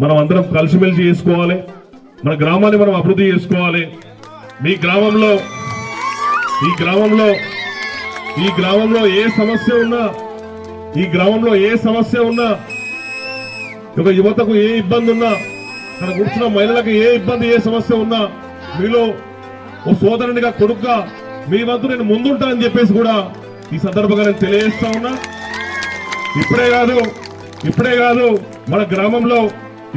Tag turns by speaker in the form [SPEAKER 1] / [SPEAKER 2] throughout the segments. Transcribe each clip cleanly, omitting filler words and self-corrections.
[SPEAKER 1] మనం అందరం కలిసిమెలిసి చేసుకోవాలి, మన గ్రామాన్ని మనం అభివృద్ధి చేసుకోవాలి. మీ గ్రామంలో ఏ సమస్య ఉన్నా, ఒక యువతకు ఏ ఇబ్బంది ఉన్నా, అక్కడ కూర్చున్న మహిళలకు ఏ ఇబ్బంది ఏ సమస్య ఉన్నా, మీలో ఓ సోదరునిగా కొడుకుగా మీ వద్ద నేను ముందుంటా అని చెప్పేసి కూడా ఈ సందర్భంగా నేను తెలియజేస్తా ఉన్నా. ఇప్పుడే కాదు మన గ్రామంలో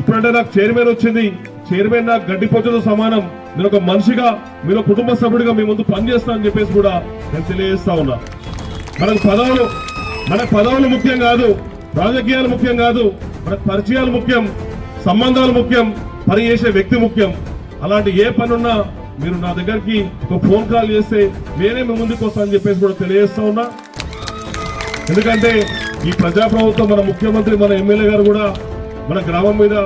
[SPEAKER 1] ఇప్పుడంటే నాకు చైర్మన్ వచ్చింది, చైర్మన్ నాకు గడ్డిపోచతో సమానం. నేను ఒక మనిషిగా, మీరు కుటుంబ సభ్యుడిగా మీ ముందు పనిచేస్తా అని చెప్పేసి కూడా నేను తెలియజేస్తా ఉన్నా. మనకు పదవులు ముఖ్యం కాదు, రాజకీయాలు ముఖ్యం కాదు, మనకు పరిచయాలు ముఖ్యం, సంబంధాలు ముఖ్యం, పని చేసే వ్యక్తి ముఖ్యం. అలాంటి ఏ పనున్నా మీరు నా దగ్గరికి ఒక ఫోన్ కాల్ చేస్తే నేనే మీ ముందుకు వస్తా అని చెప్పేసి కూడా తెలియజేస్తా ఉన్నా. ఎందుకంటే ఈ ప్రజాప్రభుత్వం, మన ముఖ్యమంత్రి, మన ఎమ్మెల్యే గారు కూడా మన గ్రామం మీద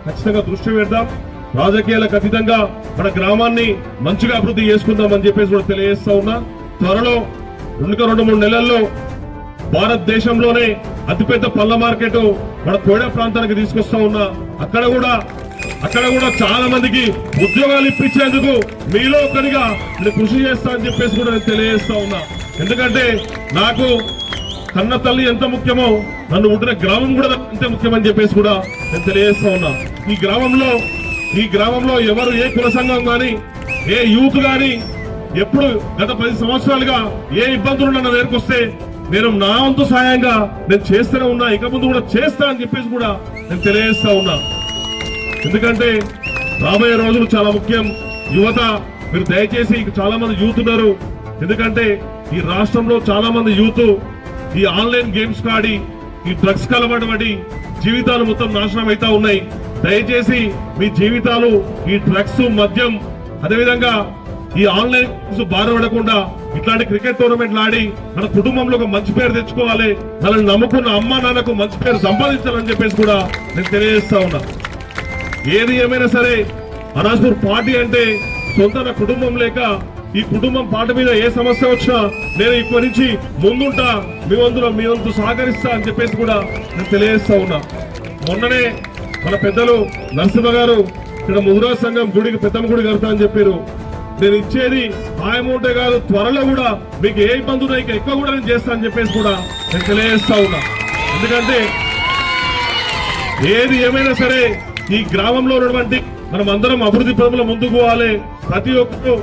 [SPEAKER 1] ఖచ్చితంగా దృష్టి పెడదాం, రాజకీయాలకు అతీతంగా మన గ్రామాన్ని మంచిగా అభివృద్ధి చేసుకుందాం అని చెప్పేసి కూడా తెలియజేస్తా ఉన్నా. త్వరలో 2-3 నెలల్లో భారతదేశంలోనే అతిపెద్ద పళ్ళ మార్కెట్ మన కోడ ప్రాంతానికి తీసుకొస్తా ఉన్నా. అక్కడ కూడా చాలా మందికి ఉద్యోగాలు ఇప్పించేందుకు మీలో ఒకరిగా నేను కృషి చేస్తా అని చెప్పేసి కూడా నేను తెలియజేస్తా ఉన్నా. ఎందుకంటే నాకు కన్న తల్లి ఎంత ముఖ్యమో, నన్ను ఉంటున్న గ్రామం కూడా అంతే ముఖ్యమని చెప్పేసి కూడా నేను తెలియజేస్తా ఉన్నా. ఈ గ్రామంలో ఎవరు ఏ కుల సంఘం గాని, ఏ యూత్ గాని ఎప్పుడు గత 10 సంవత్సరాలుగా ఏ ఇబ్బందులు నన్ను నేర్కొస్తే నేను నా వంతు సాయంగా నేను చేస్తూనే ఉన్నా, ఇక ముందు కూడా చేస్తా అని చెప్పేసి కూడా నేను తెలియజేస్తా ఉన్నా. ఎందుకంటే రాబోయే రోజులు చాలా ముఖ్యం. యువత, మీరు దయచేసి చాలా మంది యూత్ ఉన్నారు. ఎందుకంటే ఈ రాష్ట్రంలో చాలా మంది యూత్ ఈ ఆన్లైన్ గేమ్స్ కాడి, ఈ డ్రగ్స్ కలవడం పడి జీవితాలు మొత్తం నాశనం అవుతా ఉన్నాయి. దయచేసి మీ జీవితాలు ఈ డ్రగ్స్, మద్యం, అదేవిధంగా ఈ ఆన్లైన్ బాధపడకుండా ఇట్లాంటి క్రికెట్ టోర్నమెంట్లు ఆడి మన కుటుంబంలో ఒక మంచి పేరు తెచ్చుకోవాలి, మనల్ని నమ్ముకున్న అమ్మా నాన్నకు మంచి పేరు సంపాదించాలని చెప్పేసి కూడా నేను తెలియజేస్తా ఉన్నా. ఏది ఏమైనా సరే అనాజ్పూర్ పార్టీ అంటే సొంత నా కుటుంబం లేక, ఈ కుటుంబం పాట మీద ఏ సమస్య వచ్చినా నేను ఇప్పటి నుంచి ముందుంటా, మీ వంతు సహకరిస్తా అని చెప్పేసి కూడా నేను తెలియజేస్తా ఉన్నా. మొన్ననే మన పెద్దలు నరసింహ గారు ఇక్కడ ముదిరాజ్ సంఘం గుడికి పెద్దమ్మ గుడి కడతా అని చెప్పారు. నేను ఇచ్చేది ఆ అమౌంటే కాదు, త్వరలో కూడా మీకు ఏ ఇబ్బంది ఉన్నా ఇంకా ఎక్కువ కూడా నేను చేస్తా అని చెప్పేసి కూడా నేను తెలియజేస్తా ఉన్నా. ఎందుకంటే ఏది ఏమైనా సరే ఈ గ్రామంలో ఉన్నటువంటి మనం అందరం అభివృద్ధి పనులు ముందుకు పోవాలి, ప్రతి ఒక్కరూ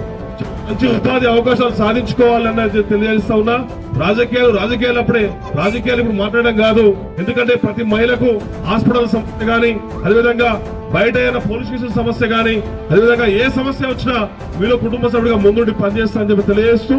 [SPEAKER 1] మంచి ఉపాధి అవకాశాలు సాధించుకోవాలన్నది తెలియజేస్తా ఉన్నా. రాజకీయాలు ఇప్పుడు మాట్లాడడం కాదు. ఎందుకంటే ప్రతి మహిళకు హాస్పిటల్ సమస్య కానీ, అదేవిధంగా బయట అయిన పోలీస్ స్టేషన్ సమస్య కానీ, అదేవిధంగా ఏ సమస్య వచ్చినా మీలో కుటుంబ సభ్యుడిగా ముందుండి పనిచేస్తా అని చెప్పి తెలియజేస్తూ